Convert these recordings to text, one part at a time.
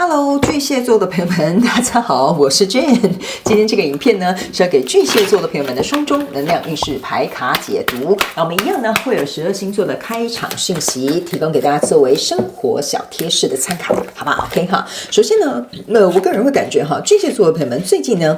Hello， 巨蟹座的朋友们，大家好，我是 Jane。今天这个影片呢，是要给巨蟹座的朋友们的双周能量运势牌卡解读。那我们一样呢，会有12星座的开场讯息，提供给大家作为生活小贴士的参考，好不好 ？OK 哈。首先呢，我个人会感觉哈，巨蟹座的朋友们最近呢，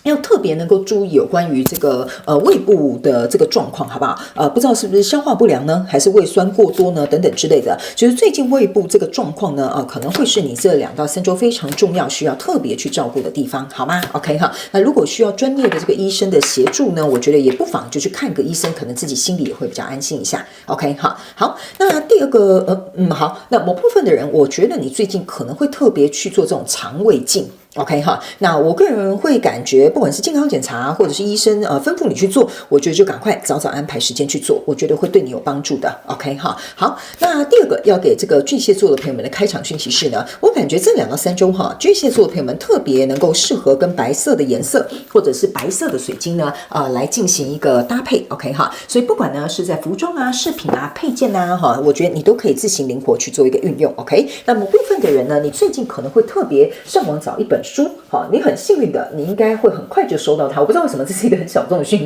要特别能够注意有关于这个胃部的这个状况，好不好？不知道是不是消化不良呢，还是胃酸过多呢，等等之类的。就是最近胃部这个状况呢，可能会是你这2到3周非常重要，需要特别去照顾的地方，好吗 ？OK 哈。那如果需要专业的这个医生的协助呢，我觉得也不妨就去看个医生，可能自己心里也会比较安心一下。OK 哈。好，那第二个好，那某部分的人，我觉得你最近可能会特别去做这种肠胃镜。OK 哈，那我个人会感觉，不管是健康检查或者是医生吩咐你去做，我觉得就赶快早早安排时间去做，我觉得会对你有帮助的。OK 哈，好，那第二个要给这个巨蟹座的朋友们的开场讯息是呢，我感觉这2到3周哈，巨蟹座的朋友们特别能够适合跟白色的颜色或者是白色的水晶呢，来进行一个搭配。OK 哈，所以不管呢是在服装啊、饰品啊、配件啊哈，我觉得你都可以自行灵活去做一个运用。OK， 那么部分的人呢，你最近可能会特别上网找一本书，好，你很幸运的，你应该会很快就收到它。我不知道为什么这是一个很小众的讯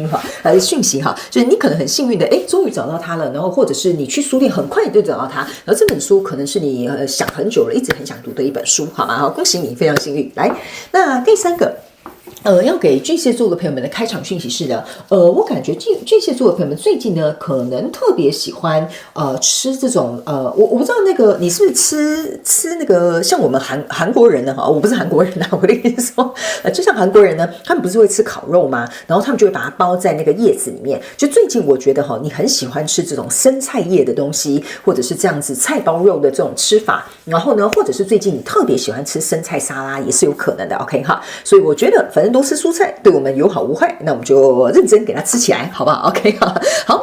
息哈，就是你可能很幸运的，终于找到它了，然后或者是你去书店很快就找到它，然后这本书可能是你想很久了，一直很想读的一本书，好吗？好，恭喜你，非常幸运。来，那第三个。要给巨蟹座的朋友们的开场讯息是呢，我感觉巨蟹座的朋友们最近呢，可能特别喜欢吃这种我不知道那个你是不是吃那个像我们韩国人呢哈，我不是韩国人啊，我的意思说，就像韩国人呢，他们不是会吃烤肉吗？然后他们就会把它包在那个叶子里面。就最近我觉得哈，你很喜欢吃这种生菜叶的东西，或者是这样子菜包肉的这种吃法，然后呢，或者是最近你特别喜欢吃生菜沙拉，也是有可能的。OK 哈，所以我觉得反正多吃蔬菜对我们有好无坏，那我们就认真给它吃起来，好不好 ？OK 好，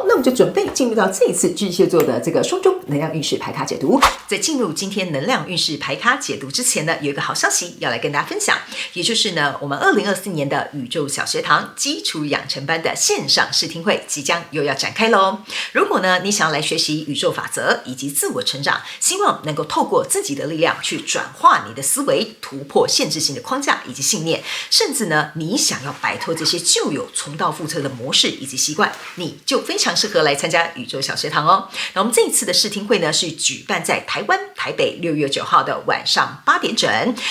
那我们就准备进入到这一次巨蟹座的这个双周能量运势牌卡解读。在进入今天能量运势牌卡解读之前呢，有一个好消息要来跟大家分享，也就是呢，我们2024年的宇宙小学堂基础养成班的线上试听会即将又要展开咯。如果呢，你想要来学习宇宙法则以及自我成长，希望能够透过自己的力量去转化你的思维，突破限制性的框架以及信念，甚至呢，你想要摆脱这些旧有重蹈覆辙的模式以及习惯，你就非常适合来参加宇宙小学堂哦。那我们这一次的试听会呢，是举办在台湾台北6月9号的晚上8点整。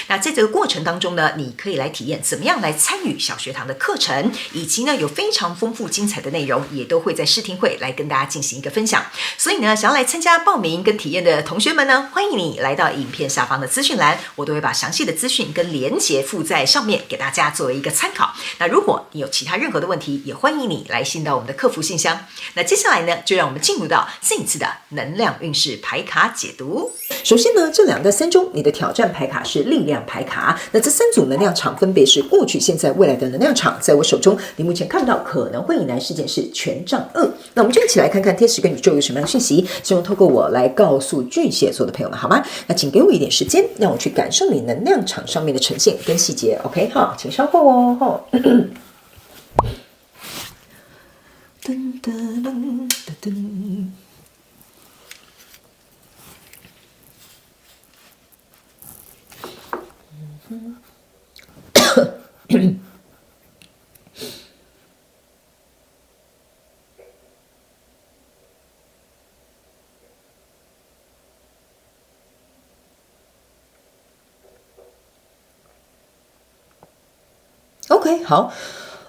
那在这个过程当中呢，你可以来体验怎么样来参与小学堂的课程，以及呢有非常丰富精彩的内容，也都会在试听会来跟大家进行一个分享。所以呢，想要来参加报名跟体验的同学们呢，欢迎你来到影片下方的资讯栏，我都会把详细的资讯跟连结附在上面，给大家作为一个参考。那如果你有其他任何的问题，也欢迎你来信到我们的客服信箱。那接下来呢，就让我们进入到这一次的能量运势牌卡解读。首先呢，这2到3周你的挑战牌卡是力量牌卡。那这3组能量场分别是过去、现在、未来的能量场。在我手中，你目前看不到可能会引来事件是权杖2。那我们就一起来看看天使跟宇宙有什么样的讯息，希望透过我来告诉巨蟹座的朋友们，好吗？那请给我一点时间，让我去感受你能量场上面的呈现跟细节。OK 好，请稍后哦。噔噔噔噔噔。OK， 好。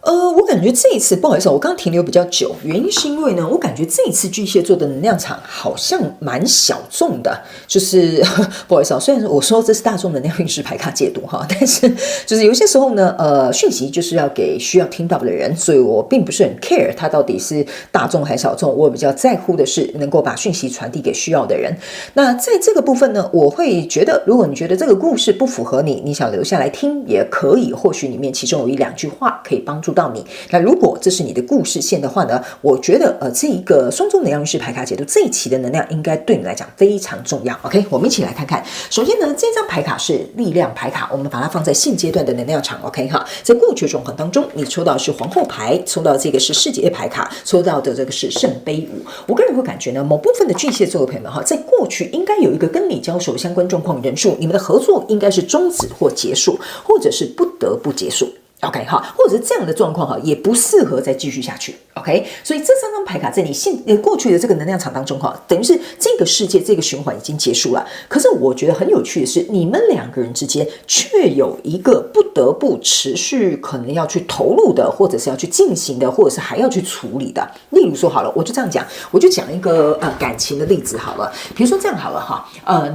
我感觉这一次不好意思，我刚刚停留比较久，原因是因为呢，我感觉这一次巨蟹座的能量场好像蛮小众的，就是不好意思虽然我说这是大众能量运势牌卡解读哈，但是就是有些时候呢，讯息就是要给需要听到的人，所以我并不是很 care 它到底是大众还是小众，我比较在乎的是能够把讯息传递给需要的人。那在这个部分呢，我会觉得，如果你觉得这个故事不符合你，你想留下来听也可以，或许里面其中有1-2句话可以帮助助到你。那如果这是你的故事线的话呢，我觉得这一个双周能量运势牌卡解读这一期的能量应该对你来讲非常重要。OK， 我们一起来看看。首先呢，这张牌卡是力量牌卡，我们把它放在现阶段的能量场。OK 哈，在过去的状况当中，你抽到的是皇后牌，抽到这个是世界牌卡，抽到的这个是圣杯五。我个人会感觉呢，某部分的巨蟹座的朋友们哈，在过去应该有一个跟你交手相关状况人数，你们的合作应该是终止或结束，或者是不得不结束。OK 哈，或者是这样的状况哈，也不适合再继续下去。OK， 所以这三张牌卡在你过去的这个能量场当中哈，等于是这个世界这个循环已经结束了。可是我觉得很有趣的是，你们两个人之间却有一个不得不持续可能要去投入的，或者是要去进行的，或者是还要去处理的。例如说好了，我就这样讲，我就讲一个感情的例子好了。比如说这样好了哈，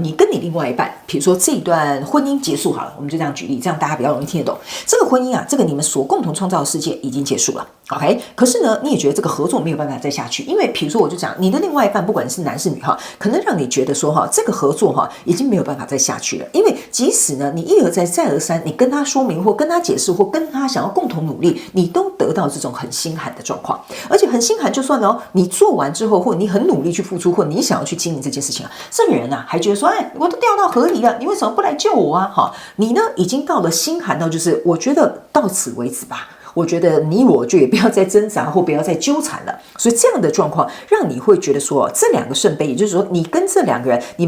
你跟你另外一半，比如说这一段婚姻结束好了，我们就这样举例，这样大家比较容易听得懂。这个婚姻啊，这个你们所共同创造的世界已经结束了。OK， 可是呢，你也觉得这个合作没有办法再下去，因为比如说我就讲你的另外一半，不管是男是女哈，可能让你觉得说哈，这个合作哈已经没有办法再下去了，因为即使呢你一而再再而三，你跟他说明或跟他解释或跟他想要共同努力，你都得到这种很心寒的状况，而且很心寒就算了哦，你做完之后或你很努力去付出或你想要去经营这件事情啊，这个人啊还觉得说，哎，我都掉到河里了，你为什么不来救我啊？哈，你呢已经到了心寒到就是我觉得到此为止吧。我觉得你我就也不要再挣扎或不要再纠缠了，所以这样的状况让你会觉得说，这两个圣杯，也就是说你跟这两个人，你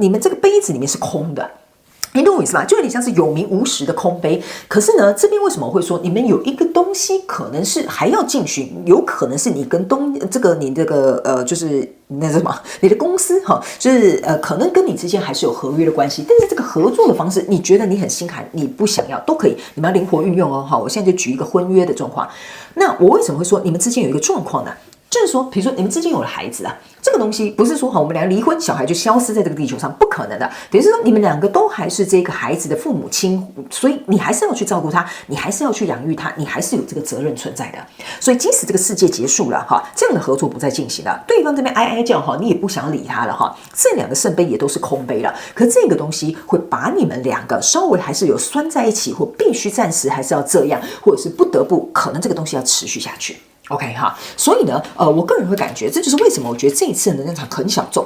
们这个杯子里面是空的。你懂我意思吧？就有点像是有名无实的空杯。可是呢，这边为什么会说你们有一个东西可能是还要进行，有可能是你跟你这个就是那什么，你的公司哈，就是可能跟你之间还是有合约的关系，但是这个合作的方式，你觉得你很心寒，你不想要都可以，你们要灵活运用哦。哈，我现在就举一个婚约的状况。那我为什么会说你们之间有一个状况呢？就是说，比如说你们之间有了孩子啊，这个东西不是说好我们两个离婚，小孩就消失在这个地球上，不可能的。等于是说你们两个都还是这个孩子的父母亲，所以你还是要去照顾他，你还是要去养育他，你还是有这个责任存在的。所以即使这个世界结束了哈，这样的合作不再进行了，对方这边哀哀叫哈，你也不想理他了哈，这两个圣杯也都是空杯了。可这个东西会把你们两个稍微还是有拴在一起，或必须暂时还是要这样，或者是不得不，可能这个东西要持续下去。OK 哈，所以呢，我个人会感觉，这就是为什么我觉得这一次的能量场很小众。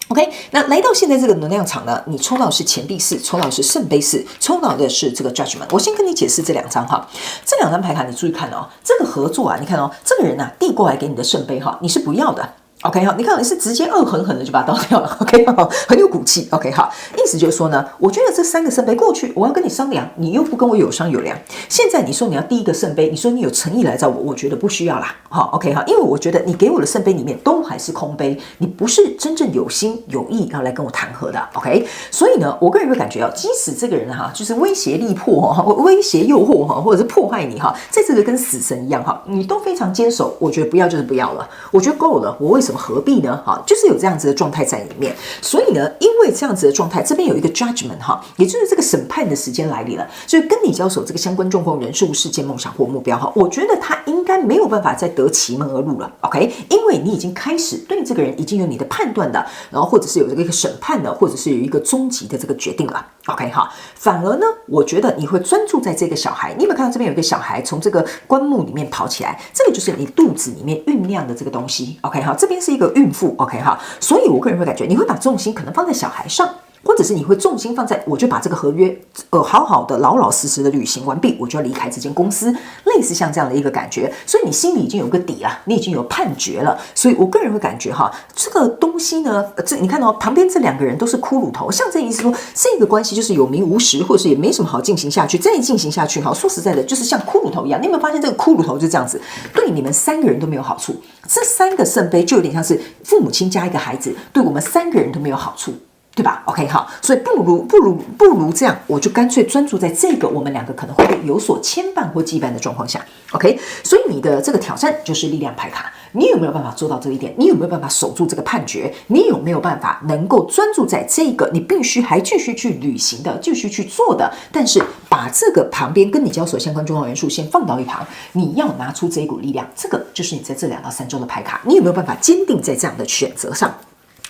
OK， 那来到现在这个能量场呢，你抽到的是钱币四，抽到的是圣杯四，抽到的是这个 Judgment。我先跟你解释这两张哈，这两张牌卡你注意看哦，这个合作啊，你看哦，这个人啊递过来给你的圣杯哈，你是不要的。OK 好，你看你是直接恶狠狠的就把它倒掉了。OK 好，很有骨气。OK 好，意思就是说呢，我觉得这三个圣杯过去我要跟你商量，你又不跟我有商有量。现在你说你要第一个圣杯，你说你有诚意来找我，我觉得不需要啦。好 ，OK 好，因为我觉得你给我的圣杯里面都还是空杯，你不是真正有心有意要来跟我谈和的。OK， 所以呢，我个人会感觉即使这个人哈，就是威胁力迫哈，威胁诱惑哈，或者是迫害你哈，在这个跟死神一样哈，你都非常坚守，我觉得不要就是不要了，我觉得够了，我为什么何必呢？哈，就是有这样子的状态在里面。所以呢，因为这样子的状态，这边有一个 judgment 哈，也就是这个审判的时间来临了。所以跟你交手这个相关状况、人数、事件、梦想或目标哈，我觉得他应该没有办法再得其门而入了。OK， 因为你已经开始对这个人已经有你的判断的，然后或者是有这个一个审判的，或者是有一个终极的这个决定了。OK 哈，反而呢，我觉得你会专注在这个小孩。你有没有看到这边有一个小孩从这个棺木里面跑起来？这个就是你肚子里面酝酿的这个东西。OK 哈，这边是一个孕妇。OK 哈，所以我个人会感觉你会把重心可能放在小孩上。或者是你会重心放在，我就把这个合约，好好的、老老实实的履行完毕，我就要离开这间公司，类似像这样的一个感觉，所以你心里已经有个底了，你已经有判决了，所以我个人会感觉哈，这个东西呢，你看到旁边这两个人都是骷髅头，像这意思说，这个关系就是有名无实，或者是也没什么好进行下去，再进行下去哈，说实在的，就是像骷髅头一样，你有没有发现这个骷髅头就这样子，对你们三个人都没有好处，这三个圣杯就有点像是父母亲加一个孩子，对我们三个人都没有好处。对吧 ？OK， 好，所以不如这样，我就干脆专注在这个我们两个可能会有所牵绊或羁绊的状况下 ，OK。所以你的这个挑战就是力量牌卡，你有没有办法做到这一点？你有没有办法守住这个判决？你有没有办法能够专注在这个你必须还继续去履行的、继续去做的，但是把这个旁边跟你交手相关重要元素先放到一旁，你要拿出这一股力量，这个就是你在这2到3周的牌卡，你有没有办法坚定在这样的选择上？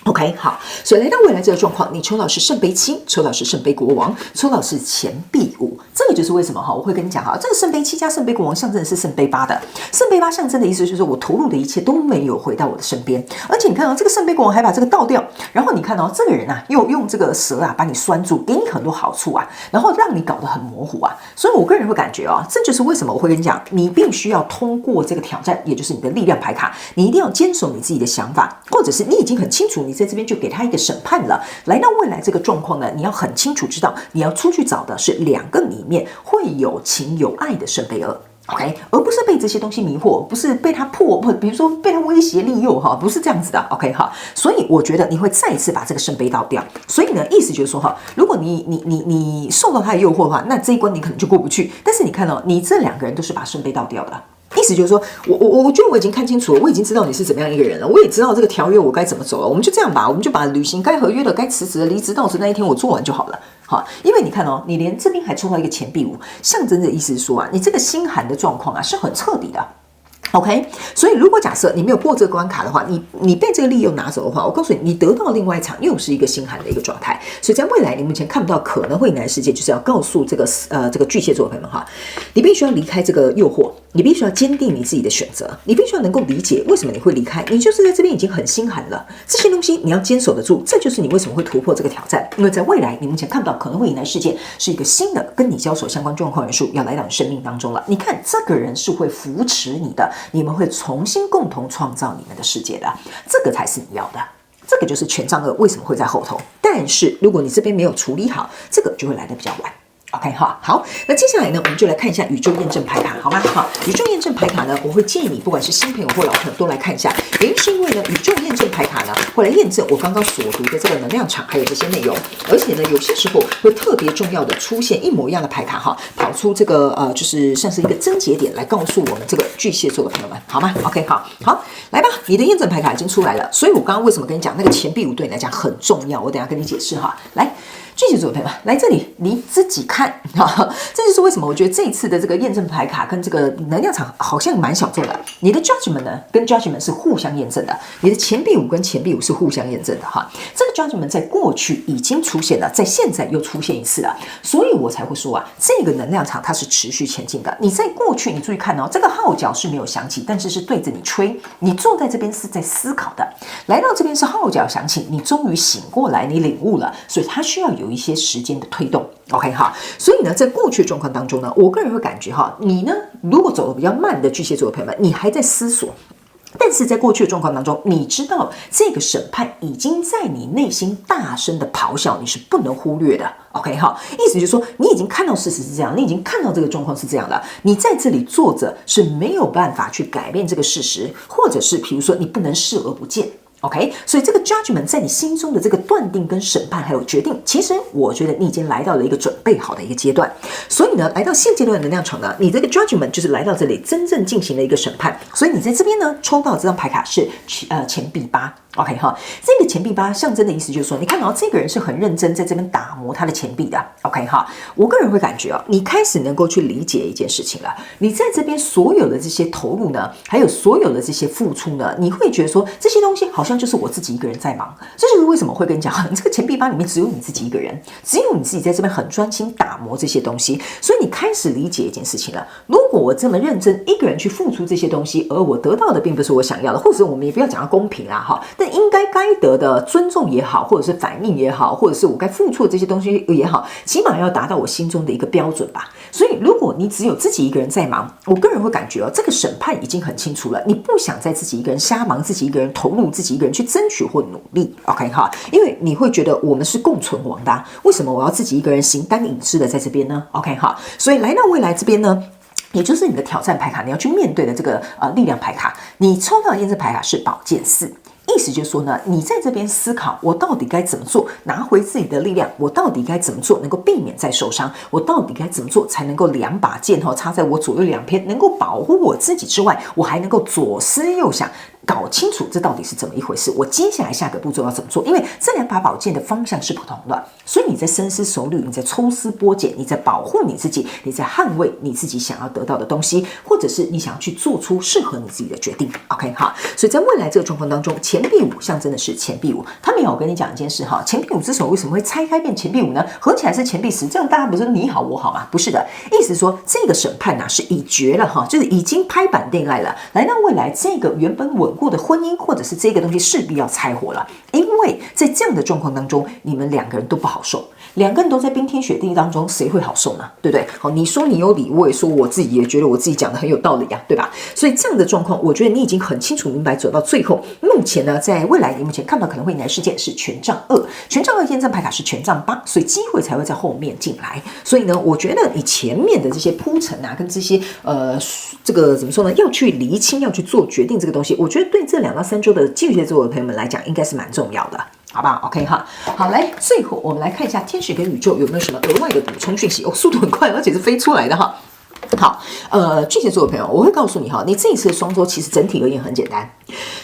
OK， 好，所以来到未来这个状况，你抽到是圣杯7，抽到是圣杯国王，抽到是钱币5，这个就是为什么我会跟你讲这个圣杯7加圣杯国王象征的是圣杯8的，圣杯8象征的意思就是我投入的一切都没有回到我的身边，而且你看这个圣杯国王还把这个倒掉，然后你看这个人又用这个蛇把你拴住，给你很多好处然后让你搞得很模糊所以我个人会感觉这就是为什么我会跟你讲，你必须要通过这个挑战，也就是你的力量牌卡，你一定要坚守你自己的想法，或者是你已经很清楚。你在这边就给他一个审判了。来到未来这个状况呢，你要很清楚知道，你要出去找的是2个里面会有情有爱的圣杯2。OK， 而不是被这些东西迷惑，不是被他比如说被他威胁利诱不是这样子的。OK 所以我觉得你会再一次把这个圣杯倒掉。所以呢，意思就是说如果你受到他的诱惑的话，那这一关你可能就过不去。但是你看你这2个人都是把圣杯倒掉的。意思就是说，我觉得我已经看清楚了，我已经知道你是怎么样一个人了，我也知道这个条约我该怎么走了。我们就这样吧，我们就把履行该合约的、该辞职的、离职到职那一天我做完就好了。因为你看你连这边还抽到一个钱币5，象征的意思是说你这个心寒的状况是很彻底的。OK， 所以如果假设你没有过这个关卡的话，你被这个利诱拿走的话，我告诉你，你得到另外一场又是一个心寒的一个状态。所以在未来你目前看不到可能会迎来的世界，就是要告诉这个巨蟹座的朋友们你必须要离开这个诱惑，你必须要坚定你自己的选择，你必须要能够理解为什么你会离开，你就是在这边已经很心寒了，这些东西你要坚守得住，这就是你为什么会突破这个挑战。因为在未来你目前看不到可能会迎来世界是一个新的跟你交手相关状况人数要来到你生命当中了。你看这个人是会扶持你的，你们会重新共同创造你们的世界的，这个才是你要的。这个就是权杖2为什么会在后头，但是如果你这边没有处理好，这个就会来得比较晚。OK 好，那接下来呢，我们就来看一下宇宙验证牌卡，好吗？宇宙验证牌卡呢，我会建议你，不管是新朋友或老朋友都来看一下。原因是因为呢，宇宙验证牌卡呢，会来验证我刚刚所读的这个能量场还有这些内容，而且呢，有些时候会特别重要的出现一模一样的牌卡跑出这个就是像是一个症结点来告诉我们这个巨蟹座的朋友们，好吗 ？OK 好，来吧，你的验证牌卡已经出来了，所以我刚刚为什么跟你讲那个钱币5对你来讲很重要，我等一下跟你解释来。巨蟹座的朋友们，来这里你自己看这就是为什么我觉得这一次的这个验证牌卡跟这个能量场好像蛮小众的。你的 judgment 呢，跟 judgment 是互相验证的，你的钱币5跟钱币5是互相验证的这个 judgment 在过去已经出现了，在现在又出现一次了，所以我才会说这个能量场它是持续前进的。你在过去，你注意看这个号角是没有响起，但是是对着你吹，你坐在这边是在思考的，来到这边是号角响起，你终于醒过来，你领悟了，所以它需要有一些时间的推动。OK 所以呢，在过去的状况当中呢，我个人会感觉你呢，如果走得比较慢的巨蟹座的朋友们，你还在思索。但是在过去的状况当中，你知道这个审判已经在你内心大声的咆哮，你是不能忽略的。OK 意思就是说，你已经看到事实是这样，你已经看到这个状况是这样了，你在这里坐着是没有办法去改变这个事实，或者是比如说你不能视而不见。OK， 所以这个 judgment 在你心中的这个断定跟审判还有决定，其实我觉得你已经来到了一个准备好的一个阶段。所以呢，来到现阶段的能量场呢，你这个 judgment 就是来到这里真正进行了一个审判。所以你在这边呢，抽到这张牌卡是钱币8。OK 这个钱币8象征的意思就是说，你看这个人是很认真在这边打磨他的钱币的。OK 我个人会感觉你开始能够去理解一件事情了。你在这边所有的这些投入呢，还有所有的这些付出呢，你会觉得说这些东西好像就是我自己一个人在忙。这就是为什么会跟你讲，这个钱币8里面只有你自己一个人，只有你自己在这边很专心打磨这些东西。所以你开始理解一件事情了，如果我这么认真一个人去付出这些东西，而我得到的并不是我想要的，或者我们也不要讲到公平但应该得的尊重也好，或者是反应也好，或者是我该付出的这些东西也好，起码要达到我心中的一个标准吧。所以如果你只有自己一个人在忙，我个人会感觉这个审判已经很清楚了，你不想再自己一个人瞎忙，自己一个人投入，自己一个人去争取或努力。OK 因为你会觉得我们是共存亡的为什么我要自己一个人形单影只的在这边呢？ OK 所以来到未来这边呢，也就是你的挑战牌卡，你要去面对的这个力量牌卡，你抽到的验证牌卡是宝剑4。意思就是说呢，你在这边思考，我到底该怎么做拿回自己的力量？我到底该怎么做能够避免再受伤？我到底该怎么做才能够2把剑插在我左右两边，能够保护我自己之外，我还能够左思右想，搞清楚这到底是怎么一回事，我接下来下个步骤要怎么做？因为这两把宝剑的方向是不同的，所以你在深思熟虑，你在抽丝剥茧，你在保护你自己，你在捍卫你自己想要得到的东西，或者是你想要去做出适合你自己的决定。OK 哈，所以在未来这个状况当中，钱币五象征的是钱币五。他们有跟你讲一件事哈，钱币五之手为什么会拆开变钱币五呢？合起来是钱币10，这样大家不是你好我好吗？不是的，意思说这个审判是已决了哈，就是已经拍板定案了。来到未来，这个原本稳固的婚姻，或者是这个东西势必要拆伙了，因为在这样的状况当中，你们两个人都不好受，两个人都在冰天雪地当中，谁会好受呢？对不对？好，你说你有理，我也说我自己也觉得我自己讲的很有道理啊，对吧？所以这样的状况，我觉得你已经很清楚明白，走到最后，目前呢，在未来你目前看到可能会迎来事件是权杖2，权杖2验证牌卡是权杖8，所以机会才会在后面进来。所以呢，我觉得你前面的这些铺陈跟这些这个怎么说呢？要去厘清，要去做决定这个东西，我觉得对这2到3周的巨蟹座的朋友们来讲，应该是蛮重要的。好不好 ？OK 哈，好，来，最后我们来看一下天使跟宇宙有没有什么额外的补充讯息哦，速度很快，而且是飞出来的哈。好，巨蟹座的朋友，我会告诉你哈，你这一次的双周其实整体而言很简单，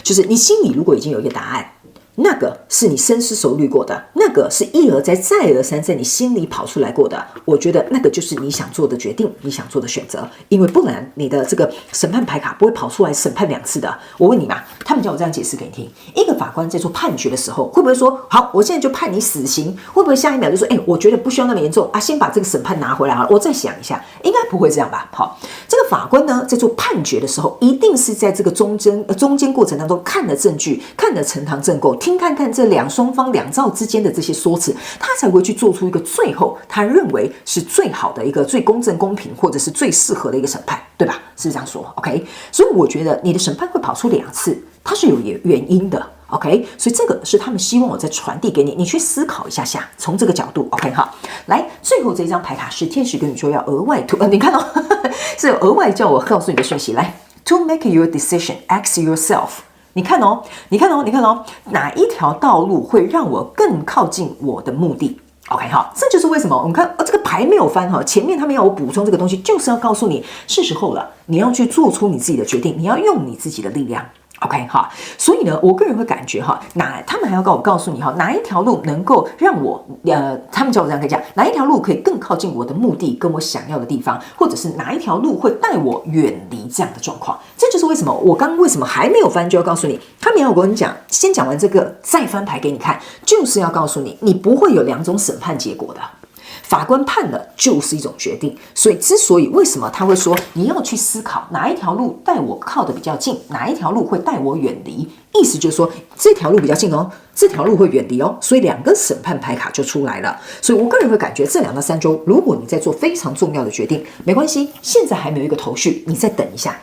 就是你心里如果已经有一个答案，那个是你深思熟虑过的，那个是一而再再而三在你心里跑出来过的，我觉得那个就是你想做的决定，你想做的选择，因为不然你的这个审判牌卡不会跑出来审判2次的。我问你嘛，他们叫我这样解释给你听，一个法官在做判决的时候，会不会说好，我现在就判你死刑？会不会下一秒就说，我觉得不需要那么严重啊，先把这个审判拿回来好了，我再想一下？应该不会这样吧？好，这个法官呢，在做判决的时候，一定是在这个中间过程当中看了证据，看了呈堂证供。听看看这双方两造之间的这些说辞，他才会去做出一个最后他认为是最好的一个最公正公平或者是最适合的一个审判，对吧？是这样说 ，OK？ 所以我觉得你的审判会跑出2次，它是有原因的 ，OK？ 所以这个是他们希望我再传递给你，你去思考一下下，从这个角度 ，OK 哈。来，最后这张牌卡是天使跟宇宙要额外你看是有额外叫我告诉你的讯息，来 ，To make your decision, ask yourself。你看哦，哪一条道路会让我更靠近我的目的 ？OK 哈，这就是为什么我们看这个牌没有翻哈，前面他们要我补充这个东西，就是要告诉你是时候了，你要去做出你自己的决定，你要用你自己的力量。OK 哈，所以呢，我个人会感觉哈，他们还要告诉你哈，哪一条路能够让我他们叫我这样跟你讲，哪一条路可以更靠近我的目的跟我想要的地方，或者是哪一条路会带我远离这样的状况，这就是为什么我刚刚为什么还没有翻就要告诉你，他们要我跟你讲，先讲完这个再翻牌给你看，就是要告诉你，你不会有2种审判结果的。法官判了就是一种决定，所以之所以为什么他会说你要去思考哪一条路带我靠得比较近，哪一条路会带我远离，意思就是说这条路比较近哦，这条路会远离哦，所以2个审判牌卡就出来了。所以我个人会感觉这2到3周，如果你在做非常重要的决定，没关系，现在还没有一个头绪，你再等一下。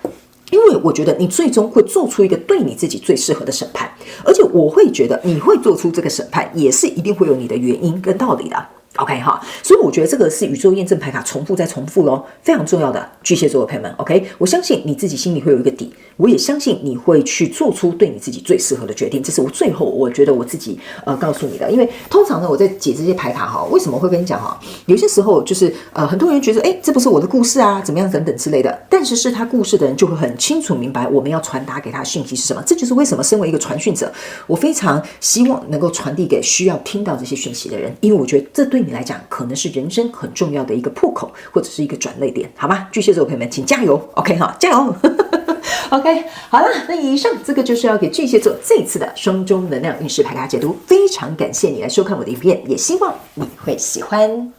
因为我觉得你最终会做出一个对你自己最适合的审判，而且我会觉得你会做出这个审判，也是一定会有你的原因跟道理的。OK 哈，所以我觉得这个是宇宙验证牌卡重复再重复咯，非常重要的巨蟹座的朋友们 OK， 我相信你自己心里会有一个底，我也相信你会去做出对你自己最适合的决定，这是我最后我觉得我自己告诉你的。因为通常呢我在解这些牌卡哈，为什么会跟你讲哈，有些时候就是很多人觉得这不是我的故事啊，怎么样等等之类的，但是他故事的人就会很清楚明白我们要传达给他的讯息是什么，这就是为什么身为一个传讯者，我非常希望能够传递给需要听到这些讯息的人，因为我觉得这对你来讲可能是人生很重要的一个破口或者是一个转捩点，好吧？巨蟹座的朋友们请加油 OK 哈，加油OK 好了，那以上这个就是要给巨蟹座这一次的双周能量运势牌卡解读，非常感谢你来收看我的影片，也希望你会喜欢。